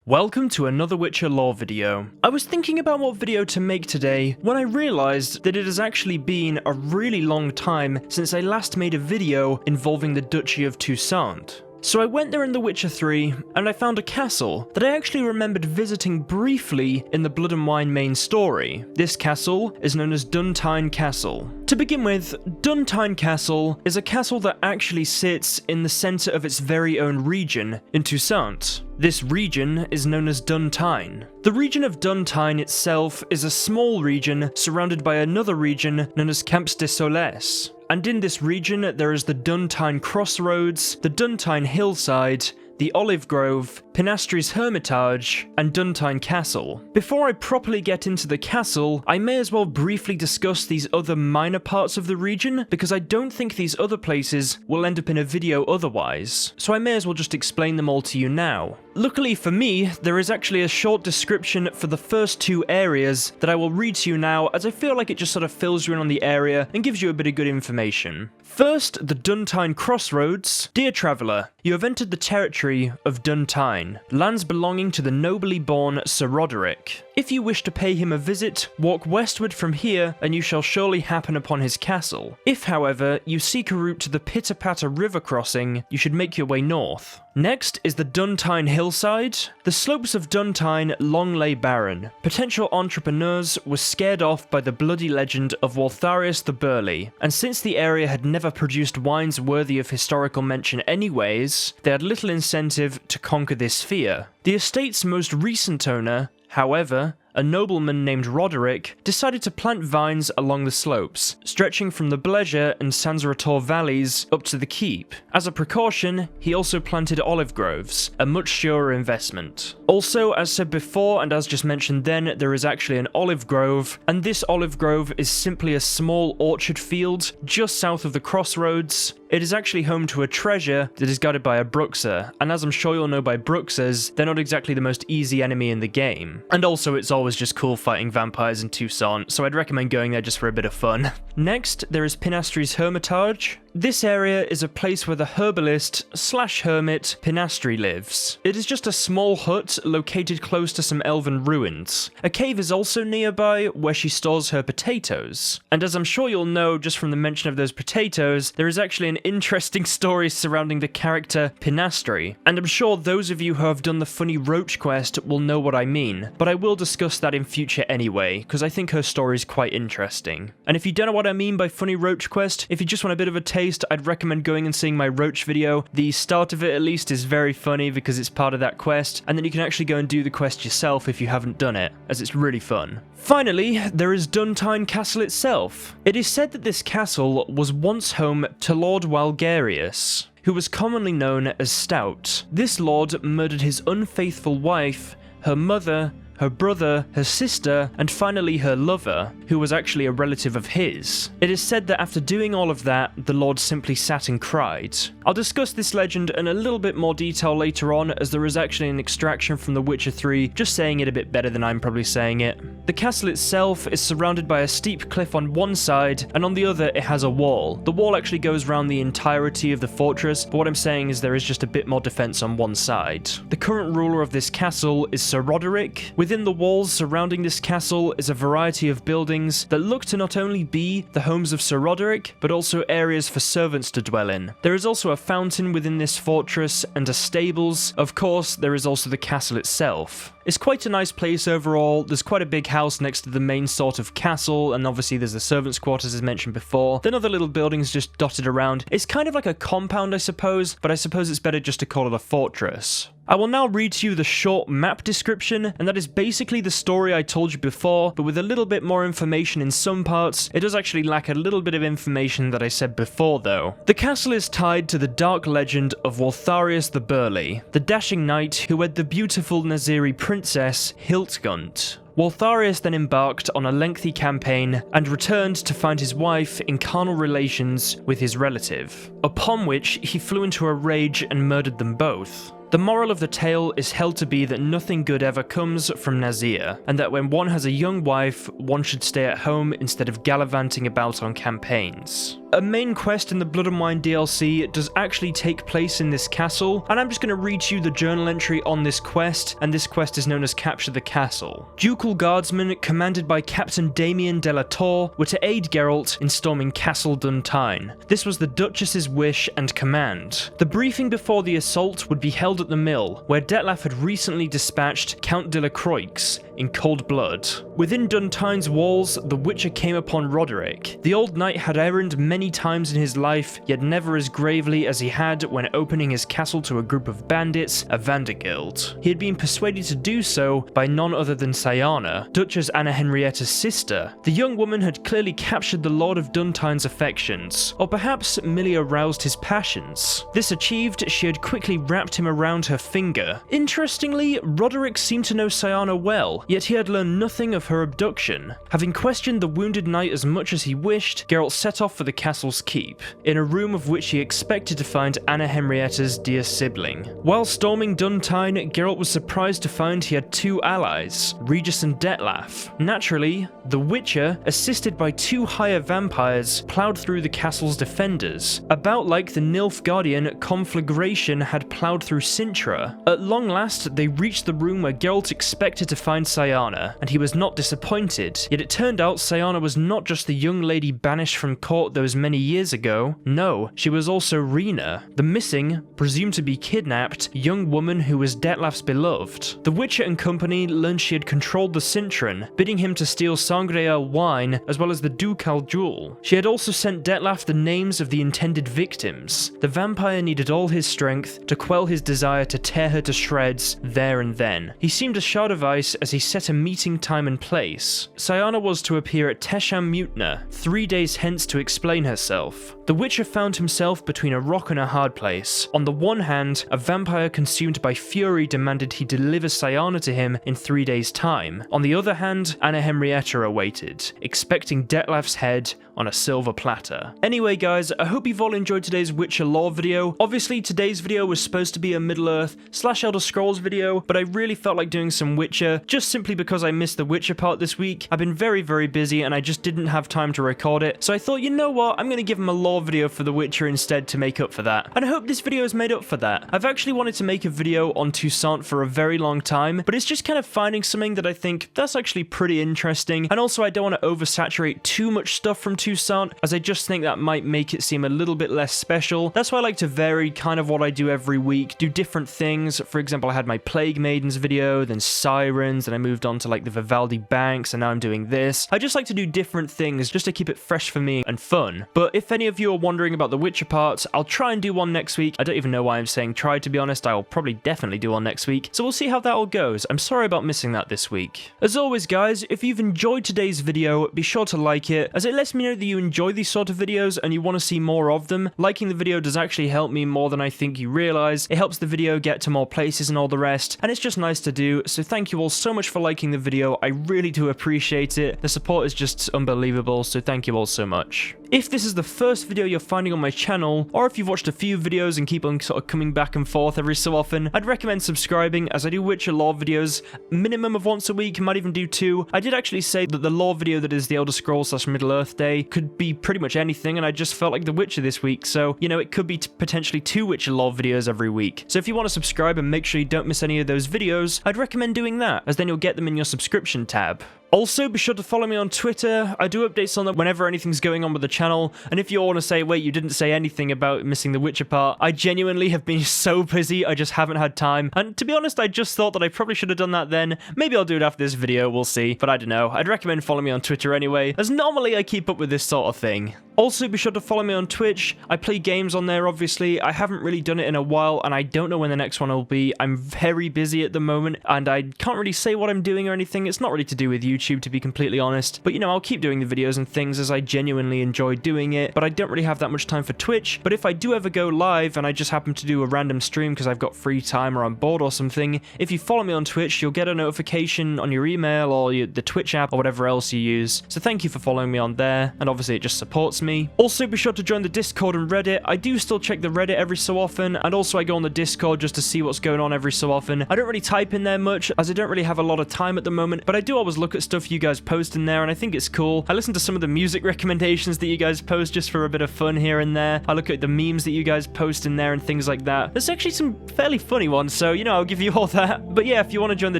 Welcome to another Witcher lore video. I was thinking about what video to make today when I realised that it has actually been a really long time since I last made a video involving the Duchy of Toussaint. So I went there in The Witcher 3, and I found a castle that I actually remembered visiting briefly in the Blood and Wine main story. This castle is known as Duntin Castle. To begin with, Duntin Castle is a castle that actually sits in the centre of its very own region, in Toussaint. This region is known as Duntin. The region of Duntin itself is a small region surrounded by another region known as Camps de Solès. And in this region there is the Duntin Crossroads, the Duntin Hillside, the Olive Grove, Pinastri's Hermitage, and Duntin Castle. Before I properly get into the castle, I may as well briefly discuss these other minor parts of the region, because I don't think these other places will end up in a video otherwise, so I may as well just explain them all to you now. Luckily for me, there is actually a short description for the first two areas that I will read to you now, as I feel like it just sort of fills you in on the area and gives you a bit of good information. First, the Duntin Crossroads. Dear traveller, you have entered the territory of Duntin, lands belonging to the nobly born Sir Roderick. If you wish to pay him a visit, walk westward from here and you shall surely happen upon his castle. If, however, you seek a route to the Pitter-Patter river crossing, you should make your way north. Next is the Duntin Hillside. The slopes of Duntin long lay barren. Potential entrepreneurs were scared off by the bloody legend of Waltharius the Burly, and since the area had never produced wines worthy of historical mention anyways, they had little incentive to conquer this fear. The estate's most recent owner, however, a nobleman named Roderick, decided to plant vines along the slopes, stretching from the Bleasure and Sanzrator valleys up to the keep. As a precaution, he also planted olive groves, a much surer investment. Also, as said before and as just mentioned then, there is actually an olive grove, and this olive grove is simply a small orchard field just south of the crossroads. It is actually home to a treasure that is guarded by a bruxa, and as I'm sure you'll know by bruxas, they're not exactly the most easy enemy in the game. And also it's always just cool fighting vampires in Toussaint, so I'd recommend going there just for a bit of fun. Next, there is Pinastri's Hermitage. This area is a place where the herbalist/hermit Pinastri lives. It is just a small hut located close to some elven ruins. A cave is also nearby where she stores her potatoes. And as I'm sure you'll know just from the mention of those potatoes, there is actually an interesting story surrounding the character Pinastri. And I'm sure those of you who have done the funny Roach quest will know what I mean, but I will discuss that in future anyway, because I think her story is quite interesting. And if you don't know what I mean by funny Roach quest, if you just want a bit of a taste, I'd recommend going and seeing my Roach video. The start of it at least is very funny because it's part of that quest, and then you can actually go and do the quest yourself if you haven't done it, as it's really fun. Finally, there is Duntin Castle itself. It is said that this castle was once home to Lord Walgarius, who was commonly known as Stout. This lord murdered his unfaithful wife, her mother, her brother, her sister, and finally her lover, who was actually a relative of his. It is said that after doing all of that, the lord simply sat and cried. I'll discuss this legend in a little bit more detail later on, as there is actually an extraction from The Witcher 3, just saying it a bit better than I'm probably saying it. The castle itself is surrounded by a steep cliff on one side, and on the other it has a wall. The wall actually goes around the entirety of the fortress, but what I'm saying is there is just a bit more defense on one side. The current ruler of this castle is Sir Roderick. Within the walls surrounding this castle is a variety of buildings that look to not only be the homes of Sir Roderick, but also areas for servants to dwell in. There is also a fountain within this fortress and a stables. Of course, there is also the castle itself. It's quite a nice place overall. There's quite a big house next to the main sort of castle, and obviously there's the servants' quarters as mentioned before. Then other little buildings just dotted around. It's kind of like a compound, I suppose, but I suppose it's better just to call it a fortress. I will now read to you the short map description, and that is basically the story I told you before, but with a little bit more information in some parts. It does actually lack a little bit of information that I said before though. The castle is tied to the dark legend of Waltharius the Burly, the dashing knight who wed the beautiful Naziri princess Hiltgunt. Waltharius then embarked on a lengthy campaign and returned to find his wife in carnal relations with his relative, upon which he flew into a rage and murdered them both. The moral of the tale is held to be that nothing good ever comes from Nazir, and that when one has a young wife, one should stay at home instead of gallivanting about on campaigns. A main quest in the Blood and Wine DLC does actually take place in this castle, and I'm just going to read to you the journal entry on this quest, and this quest is known as Capture the Castle. Ducal guardsmen, commanded by Captain Damien de la Tour, were to aid Geralt in storming Castle Duntin. This was the Duchess's wish and command. The briefing before the assault would be held at the mill, where Dettlaff had recently dispatched Count de la Croix in cold blood. Within Duntin's walls, the Witcher came upon Roderick. The old knight had errand many times in his life, yet never as gravely as he had when opening his castle to a group of bandits, a Vandergild. He had been persuaded to do so by none other than Syanna, Duchess Anna Henrietta's sister. The young woman had clearly captured the Lord of Duntin's affections, or perhaps merely aroused his passions. This achieved, she had quickly wrapped him around her finger. Interestingly, Roderick seemed to know Syanna well, yet he had learned nothing of her abduction. Having questioned the wounded knight as much as he wished, Geralt set off for the castle's keep, in a room of which he expected to find Anna Henrietta's dear sibling. While storming Duntin, Geralt was surprised to find he had two allies, Regis and Dettlaff. Naturally, the Witcher, assisted by two higher vampires, ploughed through the castle's defenders, about like the Nilfgaardian conflagration had ploughed through Sintra. At long last, they reached the room where Geralt expected to find Syanna, and he was not disappointed. Yet it turned out Syanna was not just the young lady banished from court those many years ago. No, she was also Rena, the missing, presumed to be kidnapped, young woman who was Dettlaff's beloved. The Witcher and company learned she had controlled the Cintran, bidding him to steal Sangreal wine as well as the ducal jewel. She had also sent Dettlaff the names of the intended victims. The vampire needed all his strength to quell his desire to tear her to shreds there and then. He seemed a shard of ice as he set a meeting time and place. Syanna was to appear at Tesham Mutna 3 days hence to explain herself. The Witcher found himself between a rock and a hard place. On the one hand, a vampire consumed by fury demanded he deliver Syanna to him in 3 days' time. On the other hand, Anna Henrietta awaited, expecting Dettlaff's head on a silver platter. Anyway guys, I hope you've all enjoyed today's Witcher lore video. Obviously today's video was supposed to be a Middle-earth / Elder Scrolls video, but I really felt like doing some Witcher, just simply because I missed the Witcher part this week. I've been very busy and I just didn't have time to record it, so I thought, you know what, I'm gonna give him a lore video for The Witcher instead to make up for that. And I hope this video has made up for that. I've actually wanted to make a video on Toussaint for a very long time, but it's just kind of finding something that I think that's actually pretty interesting, and also I don't want to oversaturate too much stuff from Toussaint, as I just think that might make it seem a little bit less special. That's why I like to vary kind of what I do every week, do different things. For example, I had my Plague Maidens video, then Sirens, and I moved on to like the Vivaldi Banks, and now I'm doing this. I just like to do different things just to keep it fresh for me and fun. But if any of you are wondering about the Witcher parts, I'll try and do one next week. I don't even know why I'm saying try, to be honest. I will probably definitely do one next week, so we'll see how that all goes. I'm sorry about missing that this week. As always guys, if you've enjoyed today's video, be sure to like it, as it lets me know that you enjoy these sort of videos and you want to see more of them. Liking the video does actually help me more than I think you realize. It helps the video get to more places and all the rest, and it's just nice to do, so thank you all so much for liking the video. I really do appreciate it. The support is just unbelievable, so thank you all so much. If this is the first video you're finding on my channel, or if you've watched a few videos and keep on sort of coming back and forth every so often, I'd recommend subscribing, as I do Witcher lore videos, minimum of once a week, might even do 2. I did actually say that the lore video that is the Elder Scrolls / Middle-earth Day could be pretty much anything, and I just felt like the Witcher this week, so, you know, it could be potentially 2 Witcher lore videos every week. So if you want to subscribe and make sure you don't miss any of those videos, I'd recommend doing that, as then you'll get them in your subscription tab. Also, be sure to follow me on Twitter. I do updates on that whenever anything's going on with the channel, and if you all want to say, wait, you didn't say anything about missing the Witcher part, I genuinely have been so busy, I just haven't had time, and to be honest, I just thought that I probably should have done that then. Maybe I'll do it after this video, we'll see, but I don't know. I'd recommend following me on Twitter anyway, as normally I keep up with this sort of thing. Also, be sure to follow me on Twitch. I play games on there, obviously. I haven't really done it in a while, and I don't know when the next one will be. I'm very busy at the moment, and I can't really say what I'm doing or anything. It's not really to do with YouTube. YouTube, to be completely honest. But you know, I'll keep doing the videos and things as I genuinely enjoy doing it, but I don't really have that much time for Twitch. But if I do ever go live and I just happen to do a random stream because I've got free time or I'm bored or something, if you follow me on Twitch, you'll get a notification on your email or the Twitch app or whatever else you use. So thank you for following me on there, and obviously it just supports me. Also, be sure to join the Discord and Reddit. I do still check the Reddit every so often, and also I go on the Discord just to see what's going on every so often. I don't really type in there much, as I don't really have a lot of time at the moment, but I do always look at stuff you guys post in there, and I think it's cool. I listen to some of the music recommendations that you guys post just for a bit of fun here and there. I look at the memes that you guys post in there and things like that. There's actually some fairly funny ones, so, you know, I'll give you all that. But yeah, if you want to join the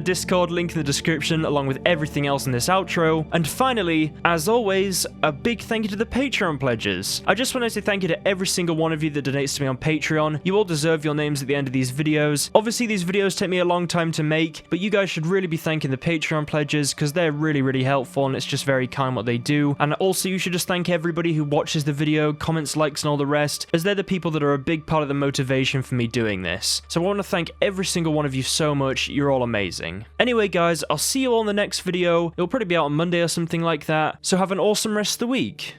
Discord, link in the description, along with everything else in this outro. And finally, as always, a big thank you to the Patreon pledges. I just want to say thank you to every single one of you that donates to me on Patreon. You all deserve your names at the end of these videos. Obviously, these videos take me a long time to make, but you guys should really be thanking the Patreon pledges, because they're really, really helpful, and it's just very kind what they do. And also, you should just thank everybody who watches the video, comments, likes, and all the rest, as they're the people that are a big part of the motivation for me doing this. So I want to thank every single one of you so much. You're all amazing. Anyway, guys, I'll see you all in the next video. It'll probably be out on Monday or something like that. So have an awesome rest of the week.